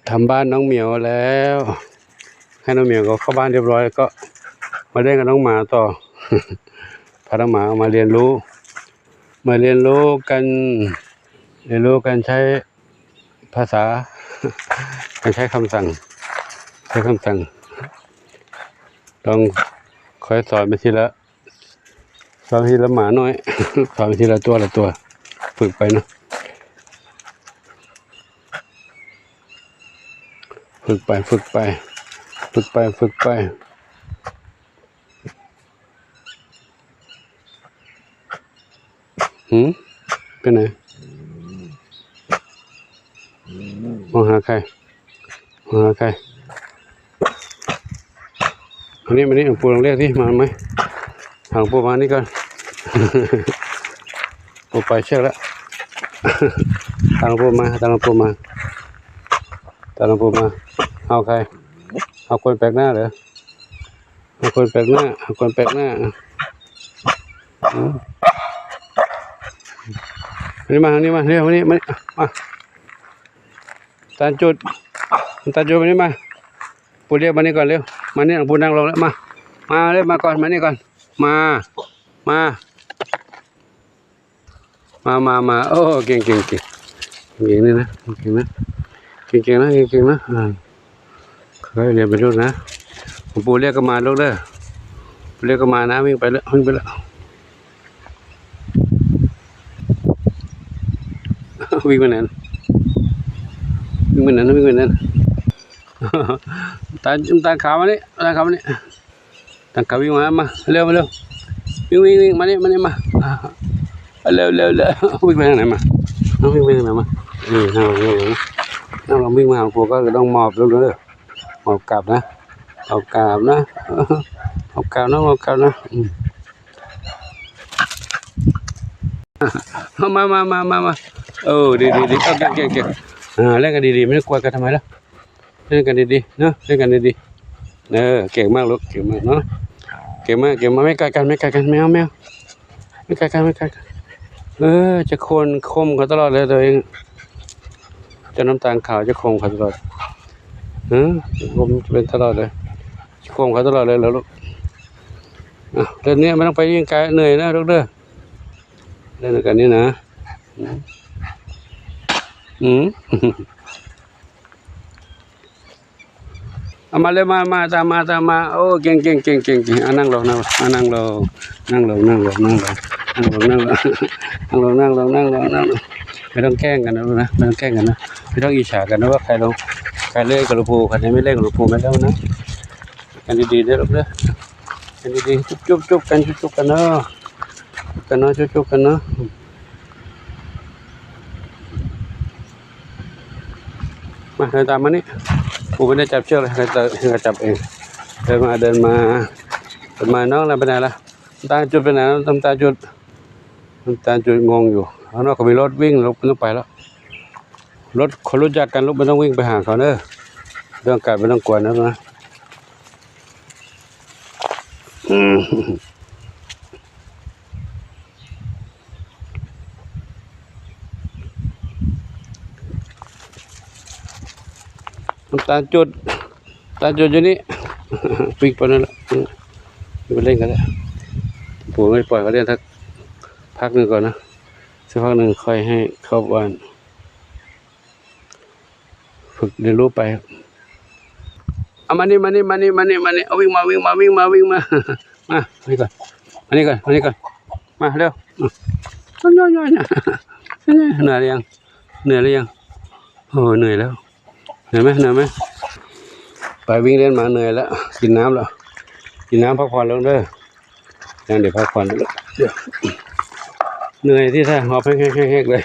ทำบ้านน้องเหมียวแล้วให้น้องเหมียวก็เข้าบ้านเรียบร้อยก็มาเล่นกับน้องหมาต่อ พาน้องหมามาเรียนรู้กันใช้ภาษา การใช้คำสั่งต้องคอยสอนไปทีละหมาน้อย สอนไปทีละตัวฝึกไปเนาะฝึกไปเป็นไหนมองหาใครมานี่หลวงปู่ลองเรียกที่มาไหมหลวงปู่มานี่ก่อน ปู่ไปเชือกแล้ว ตามหลวงปู่มาเอาใครเอาคนแปลกหน้าเหรอเอาคนแปลกหน้ามาเร็วมาตาจุดมานี่มาปู่เรียกมานี่ก่อนเร็วมานี่หลวงปู่นั่งลงแล้วมาเร็วมาก่อนมานี่ก่อนมาโอ้เก่งนี่นะเก่งนะเคยเรียนไปลูกนะหลวงปู่เรียกก็มาลูกเด้อเรียกก็มานะวิ่งไปแล้ววิ่งไปไหนตาขาวมานี่ตาขาววิ่งมาเร็ววิ่งมานี่มาเร็ววิ่งไปทางไหนมาวิ่งไปทางไหนมานี่นั่งลงวิ่งมาหลวงปู่ก็ต้องหมอบลูกเด้อหมอบกลับนะเอากราบนะมาดีเอาเก่งเล่นกันดีไม่ต้องกลัวกันทำไมล่ะเล่นกันดีเนาะเล่นกันดีเก่งมากลูกเก่งมากเนาะเก่งมากไม่กัดกันแมวไม่กัดกันจะคมเขาตลอดเลยตัวเองจะน้ำตาลขาวจะคมเขาตลอดคมเป็นตลอดเลยคมเขาตลอดเลยแล้วลูกเล่นนี้ไม่ต้องไปยิ่งไกลเหนื่อยนะลูกเด้อเล่นกันนี่นะเอามาเลยมาตามมาโอ้เก่งนั่งลงไม่ต้องแกล้งกันนะไม่ต้องอิจฉากันนะว่าใครเล่นกับหลวงปู่ใครไม่เล่นกับหลวงปู่ไม่แล้วนะกันดีๆเด้อลูกเด้อกันดีๆจุ๊บกันเนาะจุ๊บกันเนาะมาเดินตามมานี่ปู่ไม่ได้จับเชือกเลยให้จับเองเดินมาน้องอะไรไปไหนล่ะตาจุดไปไหนน้ำตาจุดงงอยู่ข้างนอกก็มีรถวิ่งรถต้องไปแล้วรถคนรู้จักกันรถไม่ต้องวิ่งไปหาเขาเนอะเรื่องการไม่ต้องกลัวนะตาจุดอยู่นี่วิ่งไปนั่นแหละไปเล่นกันแล้วปู่ไม่ปล่อยเขาเล่นทักพักหนึ่งก่อนนะสักพักหนึ่งค่อยให้เข้าบ้านฝึกเรียนรู้ไปเอามานี่เอาวิ่งมานี่ก่อนมานี่ก่อนมาเร็วย่อยนะเหนื่อยหรือยังโอ้เหนื่อยแล้วเหนื่อยไหมไปวิ่งเล่นมาเหนื่อยแล้วกินน้ำพักผ่อนแล้วเด้อเดี๋ยวพักผ่อนเดี๋ยวเหนื่อยที่แท้หอบแห้งเลย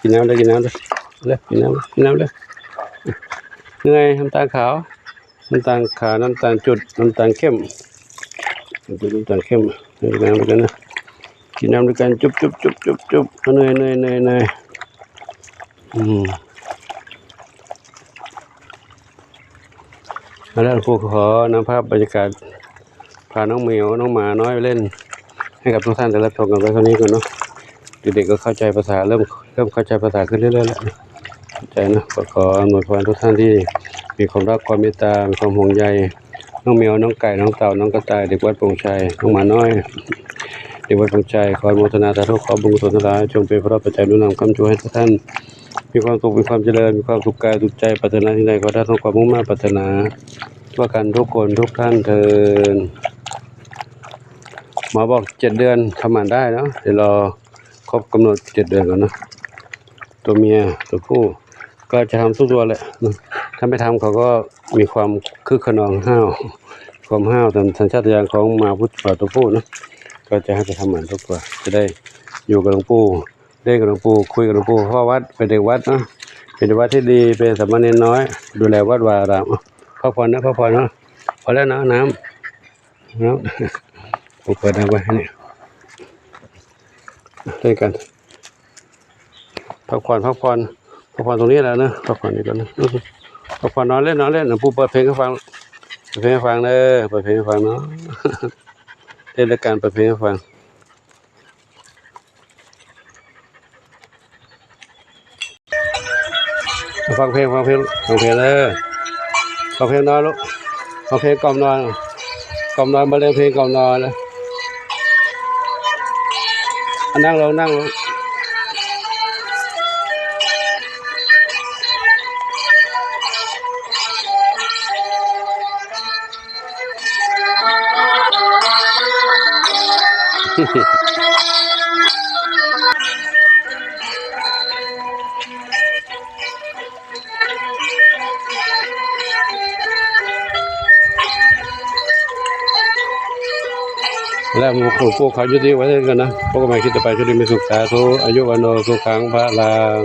กินน้ำเลยเลยกินน้ำเลยเหนื่อยน้ำตาลขาวน้ำตาลจุดน้ำตาลเข้มกินน้ำด้วยกันนะกินน้ำด้วยกันจุ๊บเหนื่อยแล้วครูขอนำภาพบรรยากาศพาน้องเหมียวน้องหมาน้อยไปเล่นให้กับทุกท่านแต่ละชมกันไว้เท่านี้ก่อนเนาะเด็กๆก็เข้าใจภาษาเริ่มเข้าใจภาษาขึ้นเรื่อยๆแล้ว ใจนะก็ขออำนวยพรทุกท่านที่มีความรักความเมตตามีความห่วงใยน้องแมวน้องไก่น้องเต่าน้องกระต่ายเด็กวัดโป่งชัยน้องหมาน้อยเด็กวัดโป่งชัยขออนุโมทนาสาธุขอบุญกุศลทั้งหลายจงเป็นพระปัจจัยหนุนนำคำชูให้ทุกท่านมีความสุขมีความเจริญมีความสุขกายสุขใจปรารถนาที่ใดก็ได้ทั้งความมุ่งมั่นปรารถนาทั่วกันทุกคนทุกท่านเทินหมอบอก7 เดือนทำหมันได้เนาะเดี๋ยวรอครบกำหนด7 เดือนก่อนนะตัวเมียตัวผู้ก็จะทำทุกตัวแหละถ้าไม่ทำเขาก็มีความคึกขนองห้าวความห้าวตามสัญชาตญาณของหมาพุทธตัวผู้นะก็จะให้ไปทำหมันทุกตัวจะได้อยู่กับหลวงปู่เล่นกับหลวงปู่คุยกับหลวงปู่เพราะวัดเป็นเด็กวัดเนาะเป็นเด็กวัดที่ดีเป็นสามเณรน้อยดูแลวัดวาอารามพักผ่อนนะพักผ่อนเนาะพอแล้วนะน้ำผมเปิดน้ำไว้ให้นี่เล่นกันพักผ่อนตรงนี้แหละนะพักผ่อนนี่ก่อนนะพักผ่อนนอนเล่นหลวงปู่เปิดเพลงให้ฟังเปิดเพลงให้ฟังเปิดเพลงให้ฟังเนาะเล่นรายการเปิดเพลงให้ฟังฟังเพลงเลยฟังเพลงนอนลูกฟังเพลงกล่อมนอนบรรเลงเพลงกล่อมนอนเลยนั่งลงแล้วหลวงปู่เขายุติไว้เท่ากันนะพวกก็ไม่คิดจะไปชุดนี้มีสุขสาธุอายุวันโนสุขังพระลัง